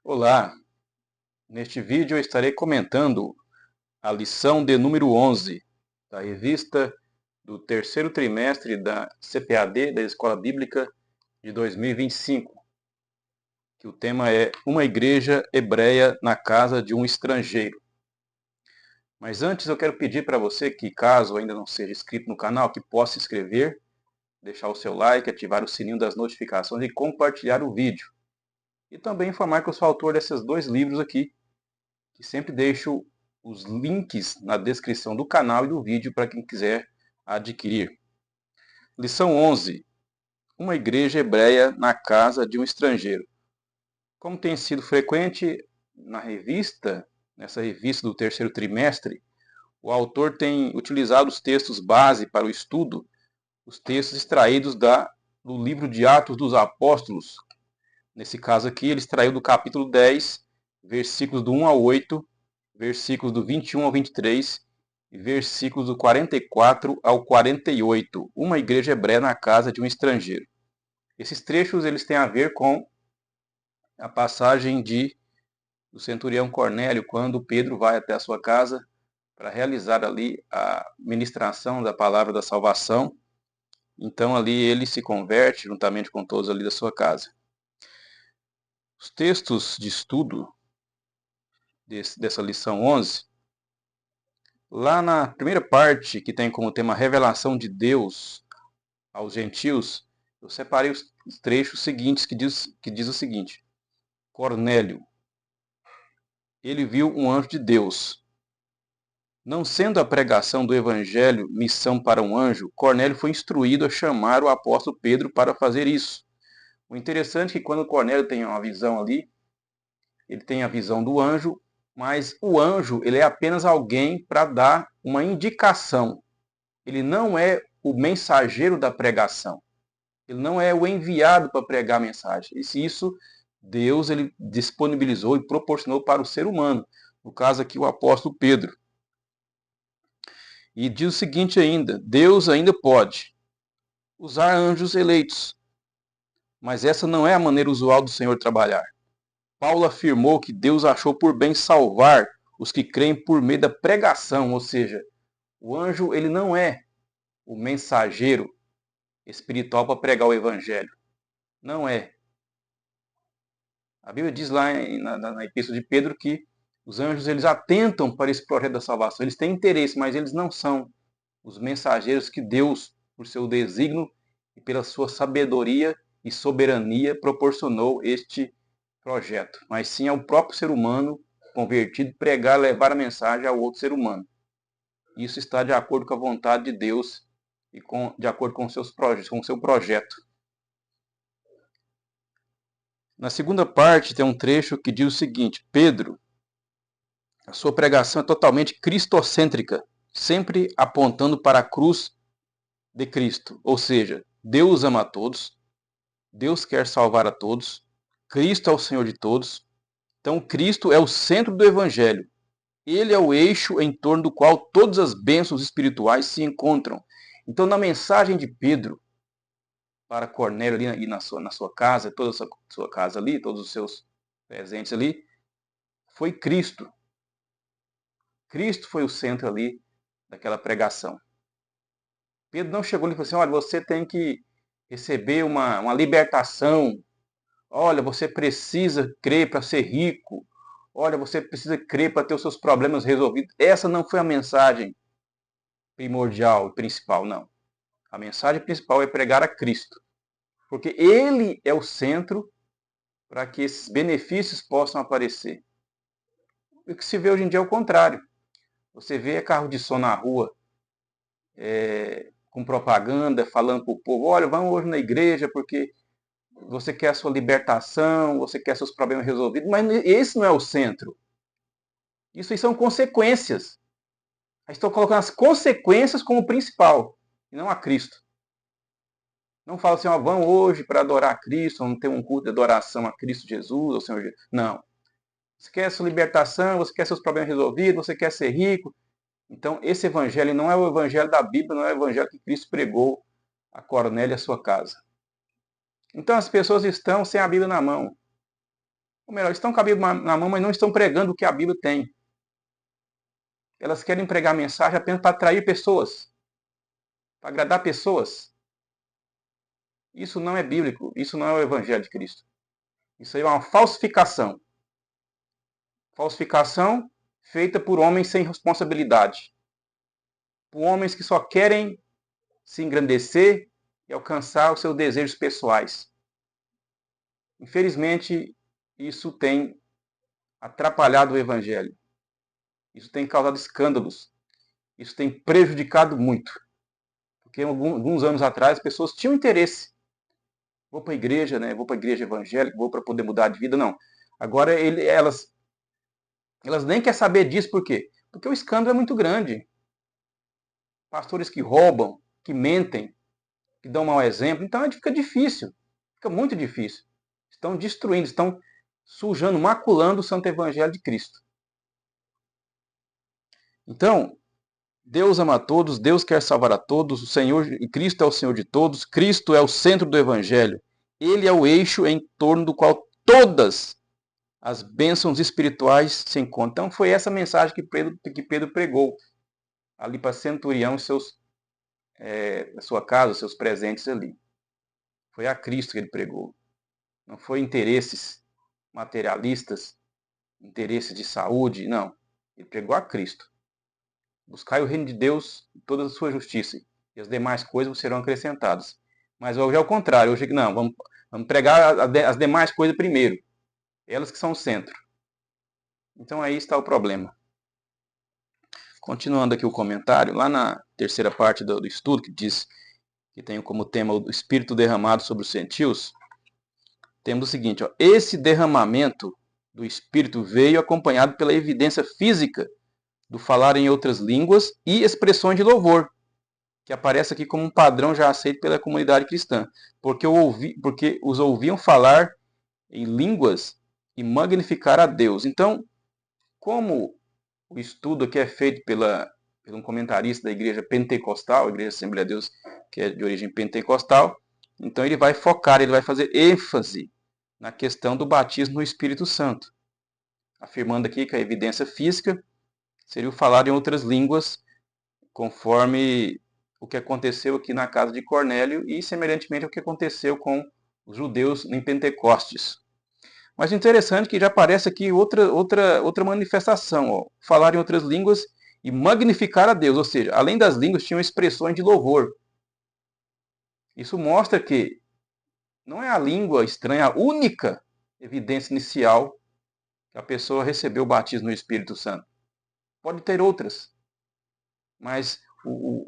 Olá, neste vídeo eu estarei comentando a lição de número 11 da revista do terceiro trimestre da CPAD da Escola Bíblica de 2025, que o tema é Uma Igreja Hebreia na Casa de um Estrangeiro. Mas antes eu quero pedir para você que, caso ainda não seja inscrito no canal, que possa se inscrever, deixar o seu like, ativar o sininho das notificações e compartilhar o vídeo. E também informar que eu sou autor desses dois livros aqui, que sempre deixo os links na descrição do canal e do vídeo para quem quiser adquirir. Lição 11. Uma igreja hebreia na casa de um estrangeiro. Como tem sido frequente nessa revista do terceiro trimestre, o autor tem utilizado os textos base para o estudo, os textos extraídos do livro de Atos dos Apóstolos. Nesse caso aqui, ele extraiu do capítulo 10, versículos do 1 ao 8, versículos do 21 ao 23 e versículos do 44 ao 48. Uma igreja hebreia na casa de um estrangeiro. Esses trechos eles têm a ver com a passagem do centurião Cornélio, quando Pedro vai até a sua casa para realizar ali a ministração da palavra da salvação. Então ali ele se converte juntamente com todos ali da sua casa. Os textos de estudo dessa lição 11, lá na primeira parte, que tem como tema a revelação de Deus aos gentios, eu separei os trechos seguintes que diz o seguinte: Cornélio, ele viu um anjo de Deus. Não sendo a pregação do evangelho missão para um anjo, Cornélio foi instruído a chamar o apóstolo Pedro para fazer isso. O interessante é que quando Cornélio tem uma visão ali, ele tem a visão do anjo, mas o anjo ele é apenas alguém para dar uma indicação. Ele não é o mensageiro da pregação. Ele não é o enviado para pregar a mensagem. Isso Deus ele disponibilizou e proporcionou para o ser humano. No caso aqui, o apóstolo Pedro. E diz o seguinte ainda: Deus ainda pode usar anjos eleitos. Mas essa não é a maneira usual do Senhor trabalhar. Paulo afirmou que Deus achou por bem salvar os que creem por meio da pregação, ou seja, o anjo ele não é o mensageiro espiritual para pregar o evangelho. Não é. A Bíblia diz lá na Epístola de Pedro que os anjos eles atentam para esse projeto da salvação. Eles têm interesse, mas eles não são os mensageiros que Deus, por seu desígnio e pela sua sabedoria e soberania, proporcionou este projeto. Mas sim ao próprio ser humano convertido pregar, levar a mensagem ao outro ser humano. Isso está de acordo com a vontade de Deus e de acordo com o seu projeto. Na segunda parte tem um trecho que diz o seguinte: Pedro, a sua pregação é totalmente cristocêntrica, sempre apontando para a cruz de Cristo. Ou seja, Deus ama a todos, Deus quer salvar a todos, Cristo é o Senhor de todos. Então Cristo é o centro do Evangelho. Ele é o eixo em torno do qual todas as bênçãos espirituais se encontram. Então na mensagem de Pedro para Cornélio ali na sua casa, toda a sua casa ali, todos os seus presentes ali, foi Cristo. Cristo foi o centro ali daquela pregação. Pedro não chegou ali e falou assim: olha, você tem que receber uma libertação. Olha, você precisa crer para ser rico. Olha, você precisa crer para ter os seus problemas resolvidos. Essa não foi a mensagem primordial, principal, não. A mensagem principal é pregar a Cristo. Porque Ele é o centro para que esses benefícios possam aparecer. O que se vê hoje em dia é o contrário. Você vê carro de som na rua, com propaganda, falando para o povo: olha, vamos hoje na igreja porque você quer a sua libertação, você quer seus problemas resolvidos, mas esse não é o centro. Isso aí são consequências. Estão colocando as consequências como principal, e não a Cristo. Não fala assim: ó, vamos hoje para adorar a Cristo, vamos ter um culto de adoração a Cristo Jesus, ao Senhor Jesus. Não. Você quer a sua libertação, você quer seus problemas resolvidos, você quer ser rico. Então, esse evangelho não é o evangelho da Bíblia, não é o evangelho que Cristo pregou a Cornélio e a sua casa. Então, as pessoas estão sem a Bíblia na mão. Ou melhor, estão com a Bíblia na mão, mas não estão pregando o que a Bíblia tem. Elas querem pregar a mensagem apenas para atrair pessoas, para agradar pessoas. Isso não é bíblico, isso não é o Evangelho de Cristo. Isso aí é uma falsificação. Falsificação feita por homens sem responsabilidade. Por homens que só querem se engrandecer e alcançar os seus desejos pessoais. Infelizmente, isso tem atrapalhado o Evangelho. Isso tem causado escândalos. Isso tem prejudicado muito. Porque alguns anos atrás, as pessoas tinham interesse. Vou para a igreja, né? Vou para a igreja evangélica, vou para poder mudar de vida. Não. Agora, elas nem querem saber disso. Por quê? Porque o escândalo é muito grande. Pastores que roubam, que mentem, que dão mau exemplo. Então, fica difícil. Fica muito difícil. Estão destruindo, estão sujando, maculando o santo evangelho de Cristo. Então, Deus ama a todos, Deus quer salvar a todos, o Senhor e Cristo é o Senhor de todos, Cristo é o centro do evangelho. Ele é o eixo em torno do qual todas as bênçãos espirituais se encontram. Então, foi essa mensagem que Pedro pregou ali para Centurião, a sua casa, os seus presentes ali. Foi a Cristo que ele pregou. Não foi interesses materialistas, interesses de saúde, não. Ele pregou a Cristo. Buscai o reino de Deus e toda a sua justiça, e as demais coisas serão acrescentadas. Mas hoje é o contrário. Hoje não, vamos pregar as demais coisas primeiro. Elas que são o centro. Então aí está o problema. Continuando aqui o comentário, lá na terceira parte do estudo, que diz que tem como tema o Espírito derramado sobre os gentios, temos o seguinte, ó, esse derramamento do Espírito veio acompanhado pela evidência física do falar em outras línguas e expressões de louvor, que aparece aqui como um padrão já aceito pela comunidade cristã, porque os ouviam falar em línguas e magnificar a Deus. Então, como o estudo aqui é feito por um comentarista da igreja pentecostal, a igreja Assembleia de Deus, que é de origem pentecostal, então ele vai focar, ele vai fazer ênfase na questão do batismo no Espírito Santo, afirmando aqui que a evidência física seria o falar em outras línguas, conforme o que aconteceu aqui na casa de Cornélio e semelhantemente ao que aconteceu com os judeus em Pentecostes. Mas interessante que já aparece aqui outra manifestação, ó, falar em outras línguas e magnificar a Deus, ou seja, além das línguas tinham expressões de louvor. Isso mostra que não é a língua estranha a única evidência inicial que a pessoa recebeu o batismo no Espírito Santo. Pode ter outras, mas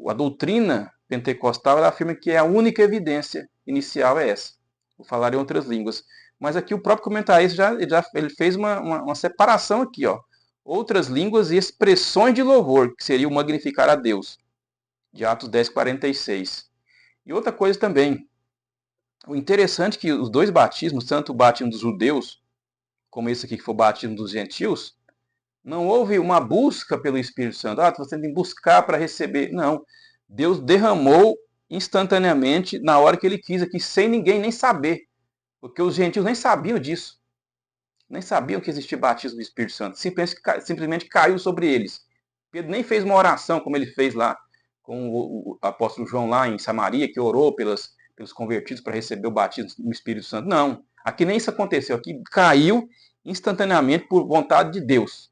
a doutrina pentecostal ela afirma que a única evidência inicial é essa, o falar em outras línguas. Mas aqui o próprio comentarista ele fez uma separação aqui, ó, outras línguas e expressões de louvor, que seria o magnificar a Deus, de Atos 10:46. E outra coisa também, o interessante é que os dois batismos, tanto o batismo dos judeus, como esse aqui que foi o batismo dos gentios, não houve uma busca pelo Espírito Santo. Você tem que buscar para receber. Não. Deus derramou instantaneamente na hora que ele quis aqui, sem ninguém nem saber. Porque os gentios nem sabiam disso. Nem sabiam que existia batismo do Espírito Santo. Simplesmente caiu sobre eles. Pedro nem fez uma oração como ele fez lá com o apóstolo João lá em Samaria, que orou pelos convertidos para receber o batismo do Espírito Santo. Não. Aqui nem isso aconteceu. Aqui caiu instantaneamente por vontade de Deus.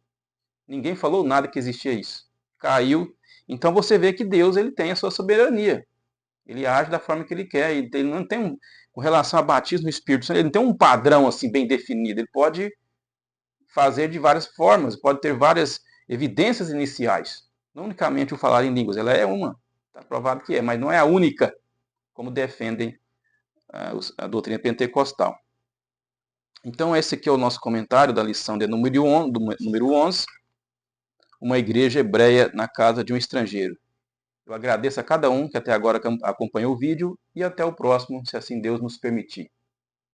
Ninguém falou nada que existia isso. Caiu. Então você vê que Deus ele tem a sua soberania. Ele age da forma que ele quer. Ele não tem com relação a batismo no Espírito Santo, ele não tem um padrão assim bem definido. Ele pode fazer de várias formas, pode ter várias evidências iniciais. Não unicamente o falar em línguas. Ela é uma. Está provado que é, mas não é a única, como defendem a doutrina pentecostal. Então esse aqui é o nosso comentário da lição de número 11. Uma igreja hebreia na casa de um estrangeiro. Eu agradeço a cada um que até agora acompanhou o vídeo e até o próximo, se assim Deus nos permitir.